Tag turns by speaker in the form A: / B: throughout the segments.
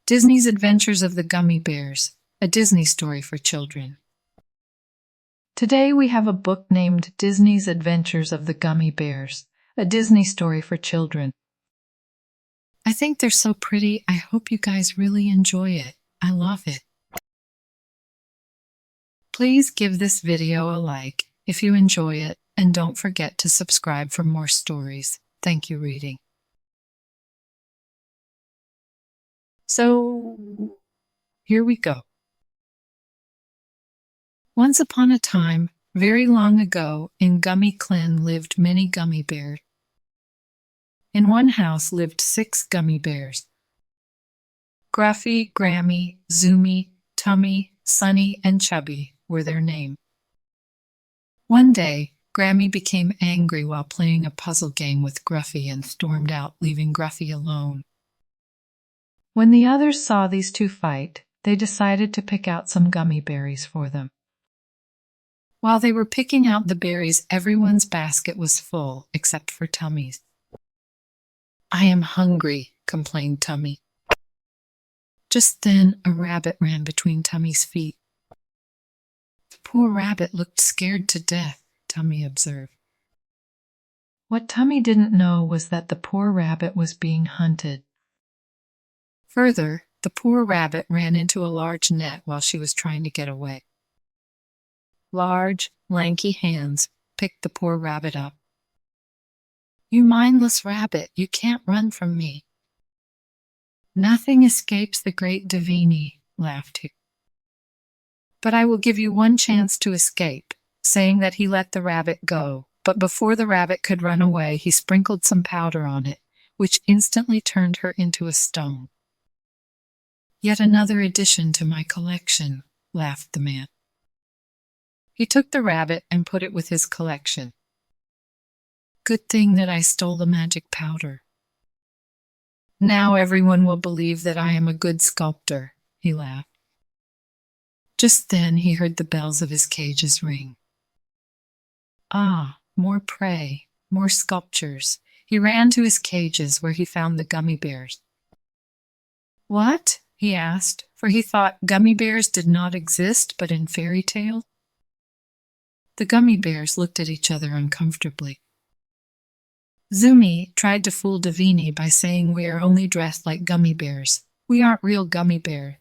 A: Disney's Adventures of the Gummi Bears, a Disney story for children. Today we have a book named Disney's Adventures of the Gummi Bears, a Disney story for children. I think they're so pretty. I hope you guys really enjoy it. I love it. Please give this video a like if you enjoy it, and don't forget to subscribe for more stories. Thank you, reading. So, here we go. Once upon a time, very long ago, in Gummi Clan lived many gummy bears. In one house lived 6 gummy bears. Gruffy, Grammy, Zoomy, Tummy, Sunny, and Chubby were their names. One day, Grammy became angry while playing a puzzle game with Gruffy and stormed out, leaving Gruffy alone. When the others saw these two fight, they decided to pick out some gummy berries for them. While they were picking out the berries, everyone's basket was full, except for Tummy's. "I am hungry," complained Tummy. Just then, a rabbit ran between Tummy's feet. "The poor rabbit looked scared to death," Tummy observed. What Tummy didn't know was that the poor rabbit was being hunted. Further, the poor rabbit ran into a large net while she was trying to get away. Large, lanky hands picked the poor rabbit up. "You mindless rabbit, you can't run from me." "Nothing escapes the great Davini," laughed he. "But I will give you one chance to escape," saying that he let the rabbit go, but before the rabbit could run away, he sprinkled some powder on it, which instantly turned her into a stone. "Yet another addition to my collection," laughed the man. He took the rabbit and put it with his collection. "Good thing that I stole the magic powder. Now everyone will believe that I am a good sculptor," he laughed. Just then he heard the bells of his cages ring. Ah, more prey, more sculptures. He ran to his cages where he found the gummy bears. "What?" he asked, for he thought gummy bears did not exist but in fairy tales. The gummy bears looked at each other uncomfortably. Zoomy tried to fool Davini by saying, "We are only dressed like gummy bears. We aren't real gummy bears."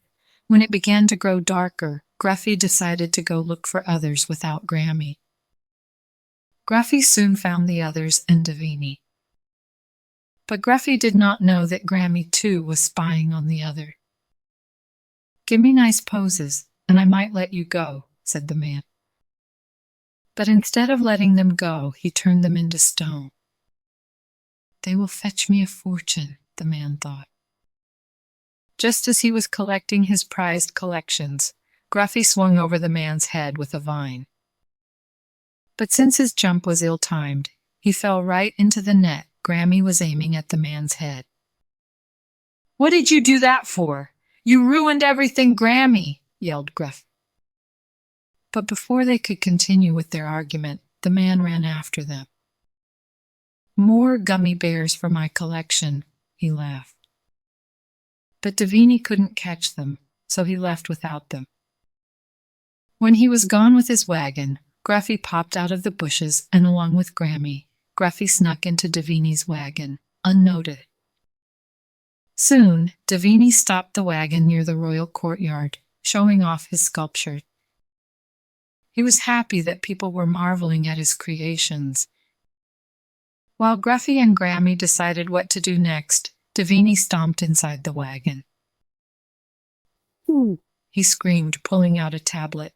A: When it began to grow darker, Gruffy decided to go look for others without Grammy. Gruffy soon found the others and Davini. But Gruffy did not know that Grammy too was spying on the other. "Give me nice poses, and I might let you go," said the man. But instead of letting them go, he turned them into stone. "They will fetch me a fortune," the man thought. Just as he was collecting his prized collections, Gruffy swung over the man's head with a vine. But since his jump was ill-timed, he fell right into the net Grammy was aiming at the man's head. "What did you do that for? You ruined everything, Grammy!" yelled Gruff. But before they could continue with their argument, the man ran after them. "More gummy bears for my collection," he laughed. But Davini couldn't catch them, so he left without them. When he was gone with his wagon, Gruffy popped out of the bushes, and along with Grammy, Gruffy snuck into Davini's wagon, unnoted. Soon, Davini stopped the wagon near the royal courtyard, showing off his sculpture. He was happy that people were marveling at his creations. While Gruffy and Grammy decided what to do next, Davini stomped inside the wagon. "Ooh!" he screamed, pulling out a tablet.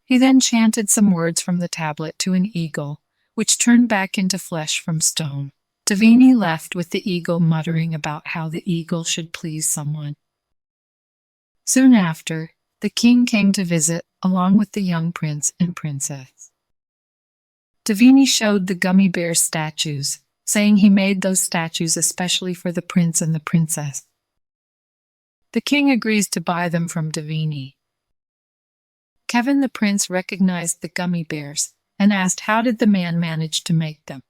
A: He then chanted some words from the tablet to an eagle, which turned back into flesh from stone. Davini left with the eagle muttering about how the eagle should please someone. Soon after, the king came to visit, along with the young prince and princess. Davini showed the gummy bear statues, saying he made those statues especially for the prince and the princess. The king agrees to buy them from Davini. Kevin the prince recognized the gummy bears and asked how did the man manage to make them.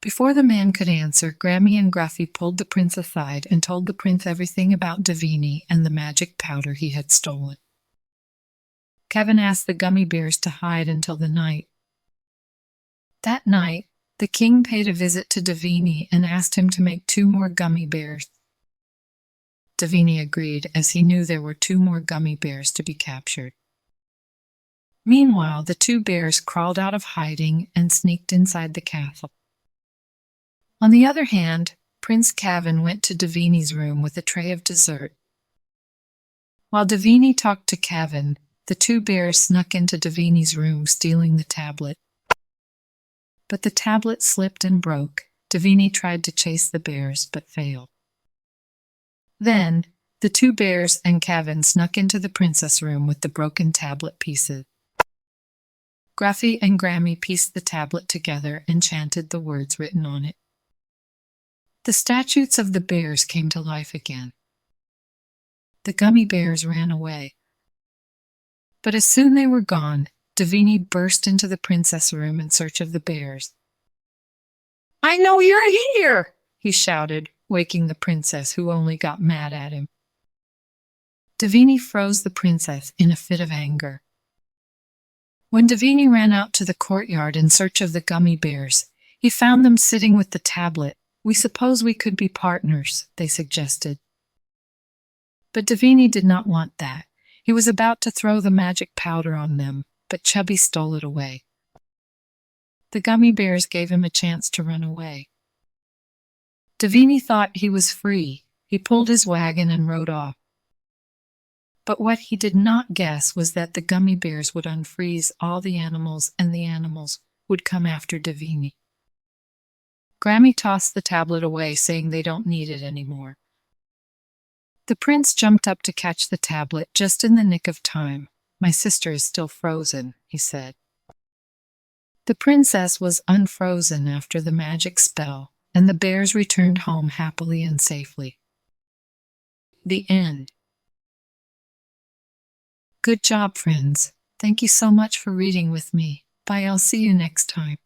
A: Before the man could answer, Grammy and Gruffy pulled the prince aside and told the prince everything about Davini and the magic powder he had stolen. Kevin asked the gummy bears to hide until the night. That night, the king paid a visit to Davini and asked him to make 2 more gummy bears. Davini agreed, as he knew there were 2 more gummy bears to be captured. Meanwhile, the 2 bears crawled out of hiding and sneaked inside the castle. On the other hand, Prince Kevin went to Davini's room with a tray of dessert. While Davini talked to Kevin, the 2 bears snuck into Davini's room, stealing the tablet. But the tablet slipped and broke. Davini tried to chase the bears, but failed. Then, the 2 bears and Kevin snuck into the princess room with the broken tablet pieces. Gruffy and Grammy pieced the tablet together and chanted the words written on it. The statues of the bears came to life again. The gummy bears ran away. But as soon they were gone, Davini burst into the princess room in search of the bears. "I know you're here!" he shouted, waking the princess, who only got mad at him. Davini froze the princess in a fit of anger. When Davini ran out to the courtyard in search of the gummy bears, he found them sitting with the tablet. "We suppose we could be partners," they suggested. But Davini did not want that. He was about to throw the magic powder on them, but Chubby stole it away. The gummy bears gave him a chance to run away. Davini thought he was free. He pulled his wagon and rode off. But what he did not guess was that the gummy bears would unfreeze all the animals, and the animals would come after Davini. Grammy tossed the tablet away, saying they don't need it anymore. The prince jumped up to catch the tablet just in the nick of time. "My sister is still frozen," he said. The princess was unfrozen after the magic spell, and the bears returned home happily and safely. The end. Good job, friends. Thank you so much for reading with me. Bye, I'll see you next time.